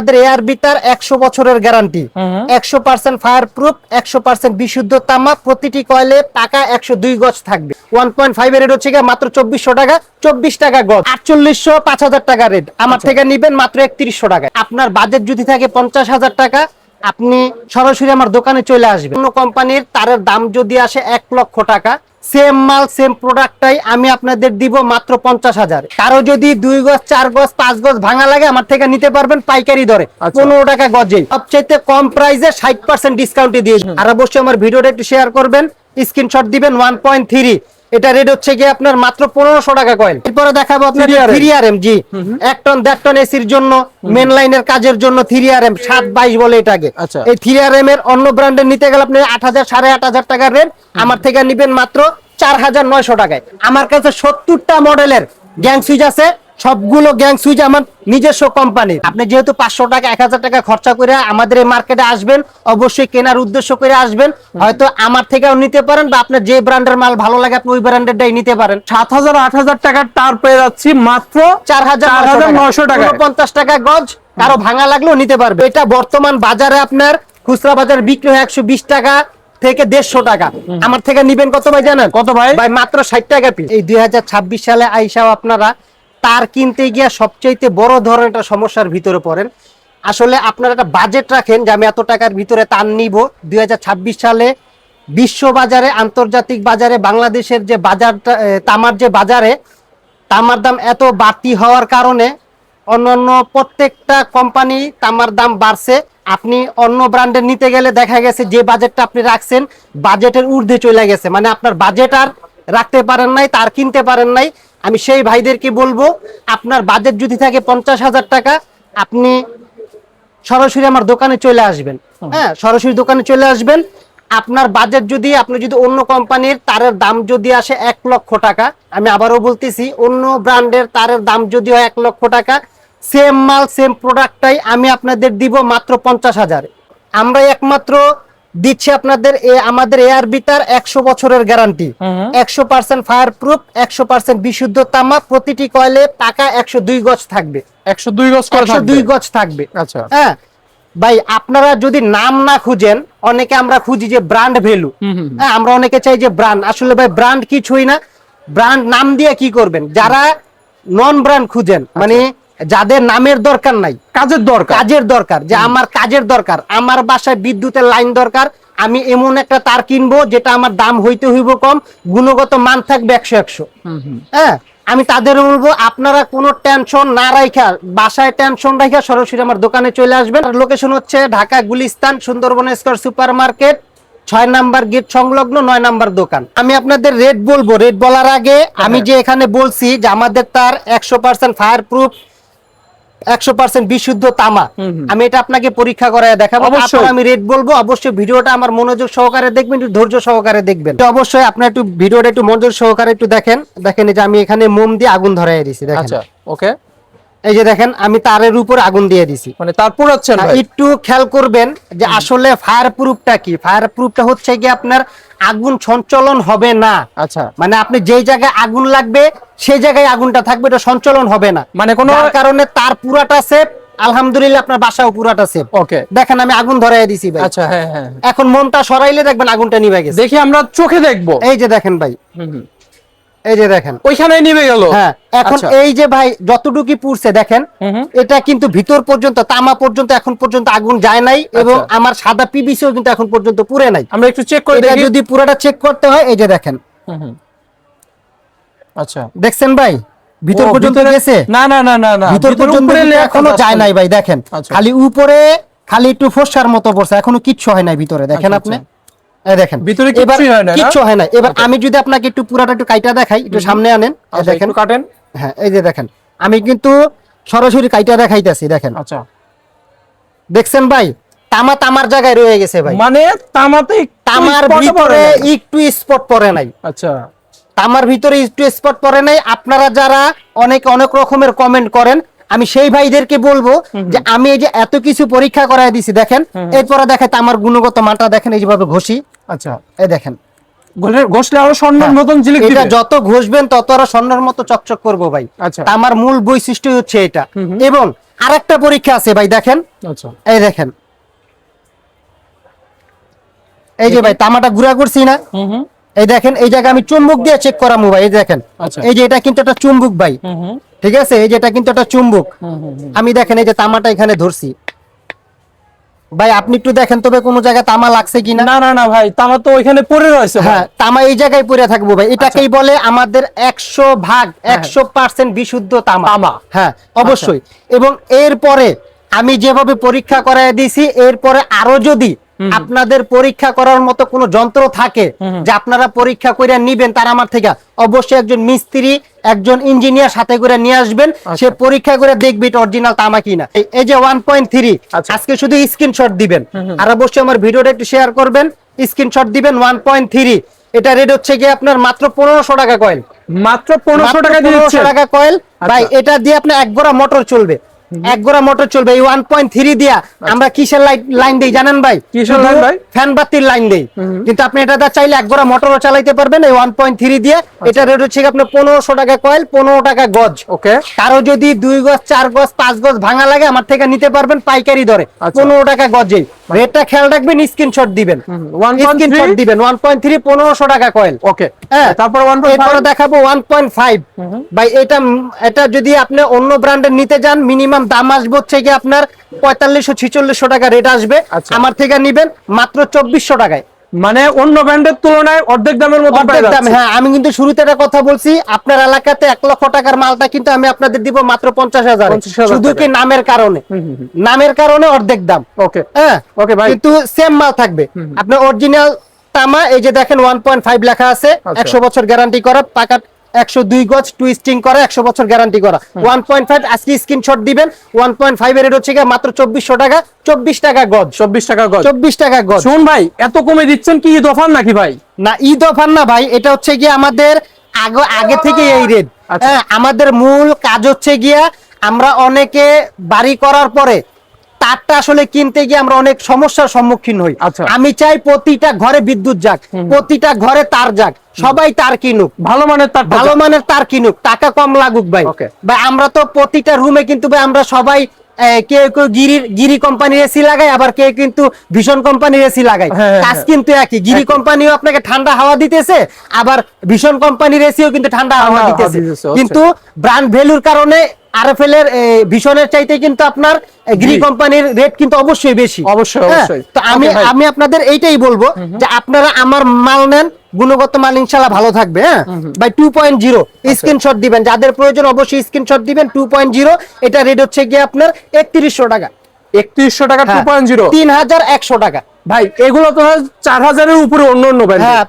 আমাদের air bitter 100 বছরের guarantee, 100% fire proof, 100% বিশুদ্ধ তামা। প্রতিটি কয়েলে টাকা 102 গজ থাকবে। 1.5 এর রেট হচ্ছে গিয়ে মাত্র 2400 টাকা, 24 টাকা গজ। 4800 5000 টাকা রেট, আমার থেকে নিবেন মাত্র 3100 টাকায়। আপনার বাজেট যদি থাকে 50,000 টাকা, আপনি সরাসরি আমার দোকানে চলে আসবেন। অন্য কোম্পানির তারের দাম যদি আসে 1 লক্ষ টাকা, সেম মাল সেম প্রোডাক্টটাই আমি আপনাদের দিব মাত্র 50,000। কারো যদি 2 গজ 4 গজ 5 গজ ভাঙা লাগে আমার থেকে নিতে পারবেন পাইকারি দরে 15 টাকা গজে। সবচেয়ে কম প্রাইসে 60% ডিসকাউন্টে দিয়ে। আর অবশ্যই আমার ভিডিওটা একটু শেয়ার করবেন, স্ক্রিনশট দিবেন। 1.3 এটা রেট হচ্ছে গিয়ে আপনার মাত্র 1500 টাকা কয়েল। এরপরে দেখাবো আপনার 3RM। জি, 1 টন 1.5 টন এসির জন্য, মেন লাইনের কাজের জন্য 3RM 722 বলে এটাকে। এই 3RM এর অন্য ব্র্যান্ডের নিতে গেলে আপনি 8000 8500 টাকার রেট, আমার থেকে নিবেন মাত্র 4900 টাকায়। আমার কাছে 70টা মডেলের গ্যাং সুইচ আছে, সবগুলো গ্যাং সুইচ আমার নিজস্ব কোম্পানি। আপনি যেহেতু 500 টাকা 1000 টাকা খরচা করে আমাদের এই মার্কেটে আসবেন, অবশ্যই কেনার উদ্দেশ্য করে আসবেন। হয়তো আমার থেকেও নিতে পারেন, বা আপনার যে ব্র্যান্ডের মাল ভালো লাগে আপনি ওই ব্র্যান্ডেরটাই নিতে পারেন। 7000 8000 টাকার তার পেয়ে যাচ্ছি মাত্র 4900 টাকা, 50 টাকা গজ। কারো ভাঙা লাগলেও নিতে পারবে। এটা বর্তমান বাজারে আপনার খুচরা বাজারে বিক্রি হয় 120 টাকা থেকে 150 টাকা। আমার থেকে নিবেন কত ভাই জানেন? কত ভাই? ভাই মাত্র 60 টাকা পিস। এই 2026 সালে আইসাও আপনারা তার কিনতে গিয়ে সবচেয়ে বড় ধরনের একটা সমস্যার ভিতরে পড়েন। আসলে আপনারা একটা বাজেট রাখেন যে আমি এত টাকার ভিতরে তার নিব। 2026 সালে বিশ্ব বাজারে, আন্তর্জাতিক বাজারে বাংলাদেশের যে বাজারটা, তামার যে বাজারে তামার দাম এত বাড়তি হওয়ার কারণে অন্যান্য প্রত্যেকটা কোম্পানি তামার দাম বাড়ছে। আপনি অন্য ব্র্যান্ডের নিতে গেলে দেখা গেছে যে বাজেটটা আপনি রাখছেন বাজেটের ঊর্ধ্বে চলে গেছে, মানে আপনার বাজেট আর রাখতে পারেন নাই, তার কিনতে পারেন নাই। আমি সেই ভাইদেরকে বলবো, আপনার বাজেট যদি থাকে 50,000 টাকা, আপনি সরাসরি আমার দোকানে চলে আসবেন। হ্যাঁ, সরাসরি দোকানে চলে আসবেন। আপনার বাজেট যদি, আপনি যদি অন্য কোম্পানির তারের দাম যদি আসে 1 লক্ষ টাকা, আমি আবারও বলতেছি, অন্য ব্র্যান্ডের তারের দাম যদি হয় 1 লক্ষ টাকা, সেম মাল সেম প্রোডাক্টটাই আমি আপনাদের দিব মাত্র 50,000। আমরা একমাত্র দিচ্ছি আপনাদের আমাদের এয়ার বিটার 100 বছরের গ্যারান্টি, 100% ফায়ার প্রুফ, 100% বিশুদ্ধ তামা। প্রতিটি কয়েলে টাকা 102 গজ থাকবে, 102 গজ করে থাকবে। 102 গজ থাকবে। আচ্ছা হ্যাঁ ভাই, আপনারা যদি নাম না খুঁজেন, অনেকে আমরা খুঁজি যে ব্র্যান্ড ভ্যালু। হ্যাঁ, আমরা অনেকে চাই যে ব্র্যান্ড। আসলে ভাই ব্র্যান্ড কিছুই না, ব্র্যান্ড নাম দিয়ে কি করবেন? যারা নন ব্র্যান্ড খুঁজেন, মানে যাদের নামের দরকার নাই, কাজের দরকার, কাজের দরকার, যে আমার কাজের দরকার, আমার বাসায় বিদ্যুতের লাইন দরকার, আমি এমন একটা তার কিনবো যেটা আমার দাম হইতে হইব কম, গুণগত মান থাকবে 100-100। হ্যাঁ, আমি তাদের বলবো আপনারা কোনো টেনশন না রাখা, বাসায় টেনশন রাখা সরাসরি আমার দোকানে চলে আসবেন। আর লোকেশন হচ্ছে Dhaka Gulistan, Sundarban square super market, 6 number gate সংলগ্ন 9 নাম্বার দোকান। আমি আপনাদের রেট বলবো, রেট বলার আগে আমি যে এখানে বলছি যে আমাদের তার 100% ফায়ার প্রুফ, 100% বিশুদ্ধ তামা, আমি এটা আপনাকে পরীক্ষা করায় দেখাবো। তারপর আমি রেট বলবো। অবশ্যই ভিডিওটা আমার মনোযোগ সহকারে দেখবেন, একটু ধৈর্য সহকারে দেখবেন। তো অবশ্যই আপনারা একটু ভিডিওটা একটু মনোযোগ সহকারে একটু দেখেন। দেখেন এই যে আমি এখানে মোম দিয়ে আগুন ধরায় দিয়েছি, দেখেন। আচ্ছা ওকে, এই যে দেখেন আমি তারের উপর আগুন দিয়ে দিছি, মানে তারপর আছেন ভাই একটু খেয়াল করবেন যে আসলে ফায়ার প্রুফটা কি। ফায়ার প্রুফটা হচ্ছে কি আপনার আগুন সঞ্চালন হবে না। আচ্ছা, মানে আপনি যেই জায়গায় আগুন লাগবে সেই জায়গায় আগুনটা থাকবে, এটা সঞ্চালন হবে না। মানে কোনো কারণে তার পুরাটা সেফ, আলহামদুলিল্লাহ আপনার বাসাও পুরাটা সেফ। ওকে, দেখেন আমি আগুন ধরাই দিছি ভাই। আচ্ছা হ্যাঁ হ্যাঁ, এখন মনটা সরাইলে দেখবেন আগুনটা নিভে গেছে। দেখি আমরা চোখে দেখবো। এই যে দেখেন ভাই, এই যে দেখেন ওইখানে নিভে গেল। হ্যাঁ, এখন এই যে ভাই যতটুকু পুড়ছে দেখেন, এটা কিন্তু ভিতর পর্যন্ত তামা পর্যন্ত এখন পর্যন্ত আগুন যায় নাই, এবং আমার সাদা পিভিসিও কিন্তু এখন পর্যন্ত পুড়ে নাই। আমরা একটু চেক করে দেখি যদি পুরোটা চেক করতে হয়। এই যে দেখেন, আচ্ছা দেখছেন ভাই ভিতর পর্যন্ত গেছে? না না না না না, ভিতর পর্যন্ত এখনো যায় নাই ভাই। দেখেন খালি উপরে খালি একটু ফোসকার মতো পড়ছে, এখনো কিচ্ছু হয় নাই ভিতরে। দেখেন আপনি, এই দেখেন ভিতরে কিচ্ছু হয় না, কিচ্ছু হয় না। এবার আমি যদি আপনাকে একটু পুরাটা একটু কাইটা দেখাই, একটু সামনে আনেন, দেখেন কাটেন। হ্যাঁ, এই যে দেখেন আমি কিন্তু সরাসরি কাইটা দেখাইতেছি, দেখেন। আচ্ছা, দেখছেন ভাই তামা তামার জায়গায় রয়ে গেছে ভাই, মানে তামাতে তামার ভিতরে একটু স্পট পড়ে নাই। আচ্ছা, তামার ভিতরে একটু স্পট পড়ে নাই। আপনারা যারা অনেক রকমের কমেন্ট করেন, আমি সেই ভাইদেরকে বলবো যে আমি এই যে এত কিছু পরীক্ষা করায় দিছি, দেখেন এরপরে দেখেন তামার গুণগত মানটা দেখেন, এই যেভাবে ঘষি। আচ্ছা, এই দেখেন ঘষলে আরো স্বর্ণের মতন ঝিলিক দিবে। এটা যত ঘষবেন তত আরো স্বর্ণের মতো চকচক করবো ভাই। আচ্ছা, তামার মূল বৈশিষ্ট্য হচ্ছে এটা। এবং আরেকটা পরীক্ষা আছে ভাই, দেখেন আচ্ছা এই দেখেন, এই যে ভাই তামাটা গুঁড়া করছি না, এই দেখেন এই জায়গায় আমি চুম্বক দিয়ে চেক করামু ভাই, এই দেখেন আচ্ছা। এই যে এটা কিন্তু একটা চুম্বক ভাই, ঠিক আছে, এই যে এটা কিন্তু একটা চুম্বক। আমি দেখেন এই যে তামাটা এখানে ধরছি ভাই, আপনি একটু দেখেন তবে কোন জায়গায় তামা লাগছে কিনা। না না না ভাই, তামা তো ওইখানে পড়ে রয়েছে। হ্যাঁ, তামা এই জায়গায় পড়ে থাকবো ভাই, এটাকেই বলে আমাদের 100% বিশুদ্ধ তামা। তামা। হ্যাঁ অবশ্যই। এবং এরপরে আমি যেভাবে পরীক্ষা করায় দিয়েছি, এরপরে আরো যদি আপনাদের পরীক্ষা করার মতো কোনো যন্ত্র থাকে যে আপনারা পরীক্ষা করে নিবেন, তার আমার থেকে অবশ্যই একজন মিস্ত্রি, একজন ইঞ্জিনিয়ার সাথে করে নিয়ে আসবেন, সে পরীক্ষা করে দেখবে এটা অরিজিনাল তামা কিনা। এই যে 1.3 আজকে শুধু স্ক্রিনশট দিবেন, আর অবশ্যই আমার ভিডিওটা একটু শেয়ার করবেন, স্ক্রিনশট দিবেন। 1.3 এটা রেট হচ্ছে গিয়ে আপনার মাত্র 1500 টাকা কয়েল, মাত্র 1500 টাকা দিয়ে 1500 টাকা কয়েল ভাই। এটা দিয়ে আপনি এক গোড়া মোটর চলবে, এক গোড়া মোটর চলবে। এই 1.3 দিয়া আমরা কিসের লাইন দেই জানেন ভাই? কিসের লাইন ভাই? ফ্যান বাতির লাইন দেই। কিন্তু আপনি এটা চাইলে এক গোড়া মোটরও চালাতে পারবেন এই 1.3 দিয়ে। এটা রেট হচ্ছে আপনার 1500 টাকা কয়েল, 15 টাকা গজ। ওকে। কারো যদি 2 গজ 4 গজ 5 গজ ভাঙা লাগে আমার থেকে নিতে পারবেন পাইকারি দরে, 15 টাকা গজে। রেটটা খেয়াল রাখবেন, স্ক্রিনশট দিবেন, স্ক্রিনশট দিবেন। 1.3 1500 টাকা কয়েল। ওকে। হ্যাঁ, তারপর এরপরে দেখাবো 1.5 ভাই। এটা যদি আপনি অন্য ব্র্যান্ডের নিতে যান, মিনিমাম দাম আসবে হচ্ছে কি আপনার 4500-4600 টাকা রেট আসবে। আমার থেকে নিবেন মাত্র 2400 টাকায়, মানে অন্য ব্র্যান্ডের তুলনায় অর্ধেক দামের মধ্যে অর্ধেক দাম। হ্যাঁ, আমি কিন্তু শুরুতে একটা কথা বলছি, আপনার এলাকাতে 1 লক্ষ টাকার মালটা কিন্তু আমি আপনাদের দিব মাত্র 50,000, শুধু কি নামের কারণে, নামের কারণে অর্ধেক দাম। ওকে। হ্যাঁ ওকে ভাই, কিন্তু সেম মাল থাকবে আপনার অরিজিনাল তামা। এই যে দেখেন 1.5 লেখা আছে, 100 বছর গ্যারান্টি করা, পাকা 102 গজ টুইস্টিং করা, 100 বছর গ্যারান্টি করা। 1.5 আজকে স্ক্রিনশট দিবেন। 1.5 এর রেট হচ্ছে মাত্র 2400 টাকা, 24 টাকা গজ, 24 টাকা গজ, 24 টাকা গজ। শুন ভাই, এত কমে দিচ্ছেন কি ঈদ অফার নাকি ভাই? না, ঈদ অফার না ভাই, এটা হচ্ছে গিয়ে আমাদের আগে থেকে এই রেট। হ্যাঁ, আমাদের মূল কাজ হচ্ছে গিয়া আমরা অনেকে বাড়ি করার পরে তারটা আসলে কিনতে গিয়ে আমরা অনেক সমস্যার সম্মুখীন হই। আমি চাই প্রতিটা ঘরে বিদ্যুৎ যাক, প্রতিটা ঘরে তার যাক, সবাই তার কিনুক, ভালো মানের তার, ভালো মানের তার কিনুক, টাকা কম লাগুক ভাই। ভাই আমরা তো প্রতিটা রুমে কিন্তু ভাই আমরা সবাই কেউ কেউ গিরি কোম্পানির এসি লাগাই, আবার কেউ কিন্তু ভীষণ কোম্পানির এসি লাগাই। কাজ কিন্তু একই। গিরি কোম্পানিও আপনাকে ঠান্ডা হাওয়া দিতেছে, আবার ভীষণ কোম্পানির এসিও কিন্তু ঠান্ডা হাওয়া দিতেছে। কিন্তু ব্র্যান্ড ভ্যালুর কারণে আরএফএল এর ভীষণের চাইতে কিন্তু আপনার গিরি কোম্পানির রেট কিন্তু অবশ্যই বেশি। অবশ্যই অবশ্যই। তো আমি আপনাদের এইটাই বলবো যে আপনারা আমার মাল নেন, গুণগত মাল ইনশাআল্লাহ ভালো থাকবে। হ্যাঁ ভাই, 2.0 স্ক্রিনশট দিবেন, যাদের প্রয়োজন অবশ্যই স্ক্রিনশট দিবেন। 2.0 এটা রেট হচ্ছে গিয়ে আপনার 3100 টাকা, 3100 টাকা 2.0, 3100 টাকা ভাই। এগুলো তো 4000 এর উপরে অন্য অন্য ব্র্যান্ড। হ্যাঁ,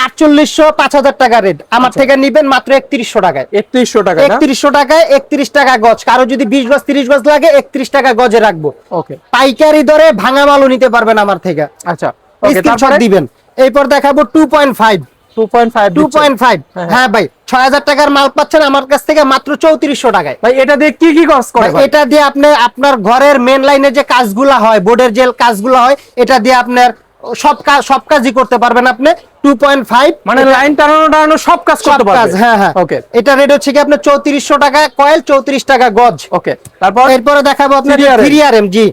4800 5000 টাকা রেট। আমার থেকে নিবেন মাত্র 3100 টাকায়, 3100 টাকা, 3100 টাকায় 31 টাকা গজ। কারো যদি 20 গজ 30 গজ লাগে 31 টাকা গজে রাখবো। ওকে। পাইকারি দরে ভাঙা মালও নিতে পারবেন আমার থেকে। আচ্ছা, ওকে। স্ক্রিনশট দিবেন। এরপর দেখাবো 2.5। 2.5। হ্যাঁ ভাই, 6000 টাকার মাল পাচ্ছেন আমার কাছ থেকে মাত্র 3400 টাকায়। ভাই এটা দিয়ে কি কি কাজ করে ভাই? এটা দিয়ে আপনি আপনার ঘরের মেন লাইনে যে কাজগুলা হয়, বোর্ডের যে কাজগুলা হয়, এটা দিয়ে আপনার সব কাজই করতে পারবেন আপনি। 2.5 মানে লাইন টানানো সব কাজ করতে পারবেন। হ্যাঁ হ্যাঁ, ওকে। এটা রেট হচ্ছে কি আপনার 3400 টাকা কয়েল, 34 টাকা গজ। ওকে। তারপর এরপরে দেখাবো আপনার 3RM। জি,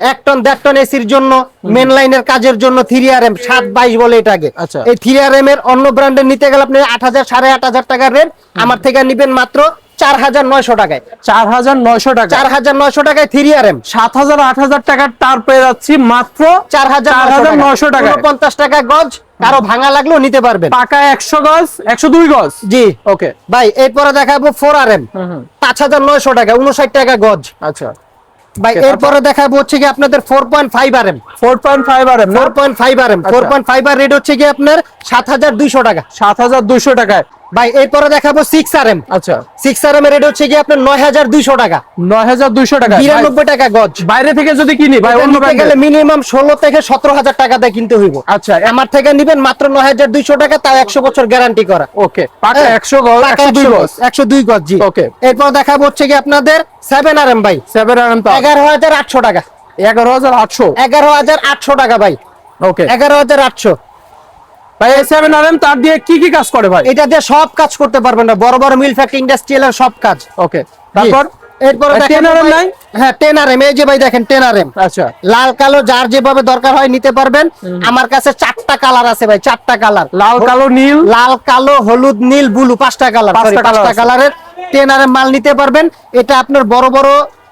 1 টন 1.5 টন এসির জন্য, মেন লাইনের কাজের জন্য 3RM 722 বলে এটাকে। এই 3RM এর অন্য ব্র্যান্ডের নিতে গেলে আপনি 8000 8500 টাকার রেট, আমার থেকে নিবেন মাত্র 4900 টাকায়। 4900 টাকা, 4900 টাকায় 3RM। 7000 8000 টাকার তার পেয়ে যাচ্ছি মাত্র 4900 টাকা, 50 টাকা গজ। কারো ভাঙা লাগলেও নিতে পারবেন। পাকা 100 গজ, 102 গজ। জি, ওকে ভাই। এরপরে দেখাবো 4RM 5900 টাকা, 59 টাকা গজ। আচ্ছা ভাই, এরপরে দেখাবো হচ্ছে কি আপনাদের 4.5RM। 4.5RM, 4.5RM 4.5 রেট হচ্ছে কি আপনার 7200 টাকা, 7200 টাকায়। ভাই। এরপরে দেখাবো 6RM। আচ্ছা, 6RM এর রেট হচ্ছে কি আপনার 9200 টাকা, 9200 টাকা, 92 টাকা গজ। বাইরে থেকে যদি কিনি ভাই অন্য নিতে গেলে মিনিমাম 16 থেকে 17000 টাকা দিয়ে কিনতে হইব। আচ্ছা, আমার থেকে নিবেন মাত্র 9200 টাকা, তাও 100 বছর গ্যারান্টি করা। ওকে। পাকা 100 গজ, 102 গজ, 102 গজ। জি, ওকে। এরপর দেখাবো হচ্ছে কি আপনাদের 7RM ভাই, 7RM 11800 টাকা, 11800, 11800 টাকা ভাই। ওকে, 11800। ভাই 7RM তার দিয়ে কি কি কাজ করে ভাই? এটা দিয়ে সব কাজ করতে পারবেন না, বড় বড় মিল ফ্যাক্টরি ইন্ডাস্ট্রিয়াল সব কাজ। ওকে। তারপর এরপরে দেখেন টেনারের ভাই, নাই? হ্যাঁ 10RM, এই যে ভাই দেখেন 10RM, আচ্ছা লাল কালো যার যেভাবে দরকার হয় নিতে পারবেন। আমার কাছে 4টা কালার আছে ভাই, 4টা কালার, লাল কালো নীল লাল কালো হলুদ নীল ব্লু, 5টা কালার, সরি 5টা কালারের 10RM মাল নিতে পারবেন। এটা আপনার বড় বড়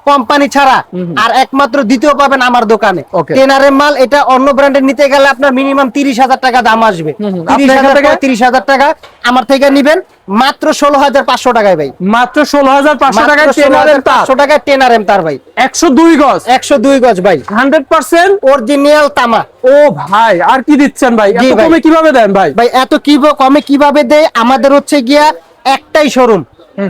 কোম্পানি ছাড়া আর একমাত্র দ্বিতীয় পাবেন আমার দোকানে। Okay. 10RM মাল, এটা অন্য ব্র্যান্ডের নিতে গেলে আপনার মিনিমাম 30,000 টাকা দাম আসবে। আপনার এখান 30,000 থেকে? 30,000 টাকা আমার থেকে নিবেন মাত্র 16,500 টাকায় ভাই, মাত্র 16,500 টাকায় মাত্র টেনারের তার 16,500 টাকায় 10RM তার ভাই, 102 গজ 102 গজ ভাই, 100%। অরিজিনাল তামা। ও ভাই আর কি দিচ্ছেন ভাই, জি এত ভাই। কমে কিভাবে দেন ভাই? ভাই এত কমে কিভাবে দেয়, আমাদের হচ্ছে গিয়া একটাই শোরুম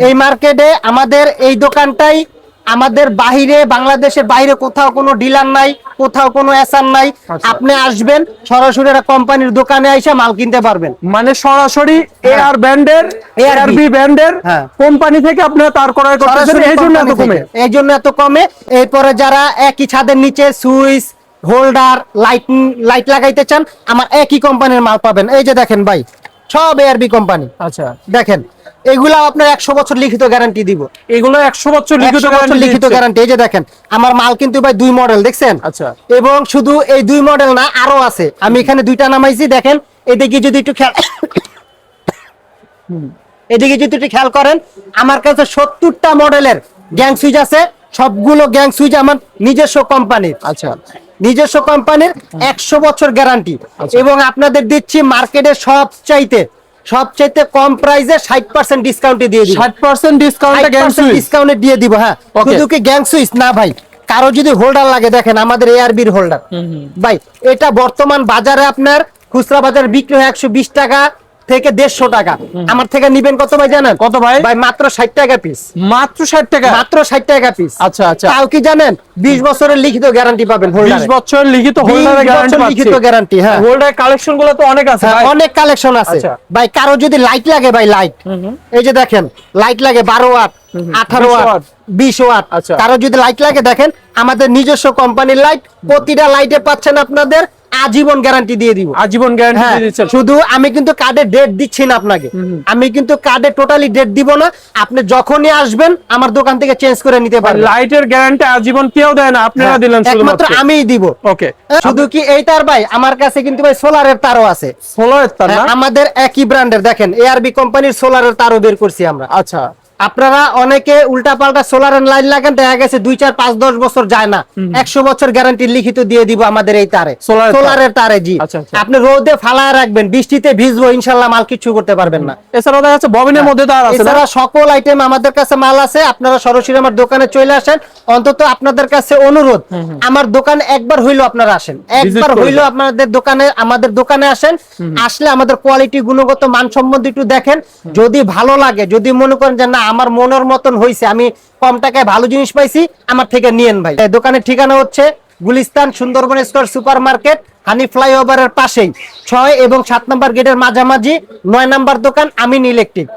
এই মার্কেটে, আমাদের এই দোকানটাই, আমাদের বাহিরে বাংলাদেশের বাইরে কোথাও কোনো ডিলার নাই, কোথাও কোনো এসআর নাই। আচ্ছা। আপনি আসবেন সরাসরি একটা কোম্পানির দোকানে এসে মাল কিনতে পারবেন। মানে সরাসরি এআর ব্র্যান্ডের ARB এআরবি ব্র্যান্ডের হ্যাঁ। কোম্পানি থেকে আপনারা তার ক্রয় করতেছেন, সরাসরি এই জন্য এত কোম্পানি কমে। থেকে। এই জন্য এত কমে। এরপরে যারা একই ছাদের নিচে সুইচ হোল্ডার লাইট লাগাইতে চান, আমার একই কোম্পানির মাল পাবেন। এই যে দেখেন ভাই, সব এআরবি কোম্পানি। আচ্ছা দেখেন এগুলা আপনার 100 বছর লিখিত গ্যারান্টি দিব, এগুলো 100 বছর 100 লিখিত বছর লিখিত গ্যারান্টি। এই যে দেখেন আমার মাল কিন্তু ভাই 2 মডেল, দেখছেন? আচ্ছা এবং শুধু এই 2 মডেল না, আরো আছে, আমি এখানে 2টা নামাইছি। দেখেন এদিকে যদি একটু খেয়াল এদিকে যদি একটু খেয়াল করেন, আমার কাছে 70টা মডেলের গ্যাং সুইচ আছে। সবগুলো গ্যাং সুইচ আমার নিজস্ব কোম্পানির, আচ্ছা নিজস্ব কোম্পানির, 100 বছর গ্যারান্টি। এবং আপনাদের দিচ্ছি মার্কেটে সবচাইতে কম প্রাইসে 60% ডিসকাউন্টে দিয়ে দিব, 60% ডিসকাউন্টে গ্যাং সুইচ। ডিসকাউন্টে দিয়ে দিব। হ্যাঁ, Okay. শুধু কি গ্যাং সুইচ না ভাই, কারো যদি হোল্ডার লাগে, দেখেন আমাদের এআরবির হোল্ডার ভাই, এটা বর্তমান বাজারে আপনার খুচরা বাজারে বিক্রি হয় 120 টাকা থেকে 150 টাকা। আমার থেকে নিবেন কত ভাই জানেন? কত ভাই? ভাই মাত্র 60 টাকা পিস, মাত্র 60 টাকা। মাত্র 60 টাকা পিস। আচ্ছা আচ্ছা তাও কি জানেন 20 বছরের লিখিত গ্যারান্টি পাবেন 20 হোল্ডারে, বছর লিখিত হোল্ডারের গ্যারান্টি পাচ্ছি। লিখিত গ্যারান্টি। হ্যাঁ, হোল্ডার কালেকশন গুলো তো অনেক আছে হ্যাঁ, ভাই। অনেক কালেকশন আছে আচ্ছা। ভাই। কারো যদি লাইট লাগে ভাই, লাইট এই যে দেখেন লাইট লাগে 12 ওয়াট, 18 ওয়াট, 20 ওয়াট। আচ্ছা। কারো যদি লাইট লাগে, দেখেন আমাদের নিজস্ব কোম্পানির লাইট, প্রতিটা লাইটে পাচ্ছেন আপনাদের আজীবন গ্যারান্টি দিয়ে দিব। আজীবন গ্যারান্টি হ্যাঁ, দিয়ে দিচ্ছেন। শুধু আমি কিন্তু কার্ডে ডেট দিচ্ছি না আপনাকে, আমি কিন্তু কার্ডে টোটালি ডেট দিব না। আপনি যখনই আসবেন আমার দোকান থেকে চেঞ্জ করে নিতে পারবেন। লাইটের গ্যারান্টি আজীবন কেউ দেয় না, আপনারা হ্যাঁ, দিলেন একমাত্র শুধুমাত্র। আমিই দিব। ওকে শুধু কি এই তার ভাই, আমার কাছে কিন্তু ভাই সোলারের তারও আছে। সোলারের তার না? হ্যাঁ, আমাদের একই ব্র্যান্ডের, দেখেন এআরবি কোম্পানির সোলারের তারও বের করছি আমরা। আচ্ছা আপনারা অনেকে উল্টা পাল্টা সোলারের লাইন লাগান, দেখা গেছে 2, 4, 5, 10 বছর যায় না। 100 বছর গ্যারান্টি লিখিত দিয়ে দিব আমাদের এই তারে, সোলারের তার। সোলারের তারে। জি, আচ্ছা, আচ্ছা। আপনি রোদে ফালায় রাখবেন, বৃষ্টিতে ভিজবো, ইনশাল্লাহ মাল কিছু করতে পারবেন না। এছাড়াও দেখা যাচ্ছে ববিনের মধ্যে তার আছে না? এছাড়া সকল আইটেম আমাদের কাছে মাল আছে। আপনারা সরাসরি আমার দোকানে চলে আসেন। অন্তত আপনাদের কাছে অনুরোধ, আমার দোকানে একবার হইলো আপনারা আসেন, একবার করে হইলো যান। আপনাদের দোকানে, আমাদের দোকানে আসেন। আসলে আমাদের কোয়ালিটি গুণগত মান সম্বন্ধে একটু দেখেন। যদি ভালো লাগে, যদি মনে করেন যে না আমার মনের মতন হইছে, আমি কম টাকায় ভালো জিনিস পাইছি, আমার থেকে নিয়েন ভাই। এই দোকানের ঠিকানা হচ্ছে Gulistan Sundarban square super market, হানি ফ্লাইওভারের পাশেই 6 এবং 7 নম্বর গেটের মাঝামাঝি 9 নম্বর দোকান আমিন ইলেকট্রিক।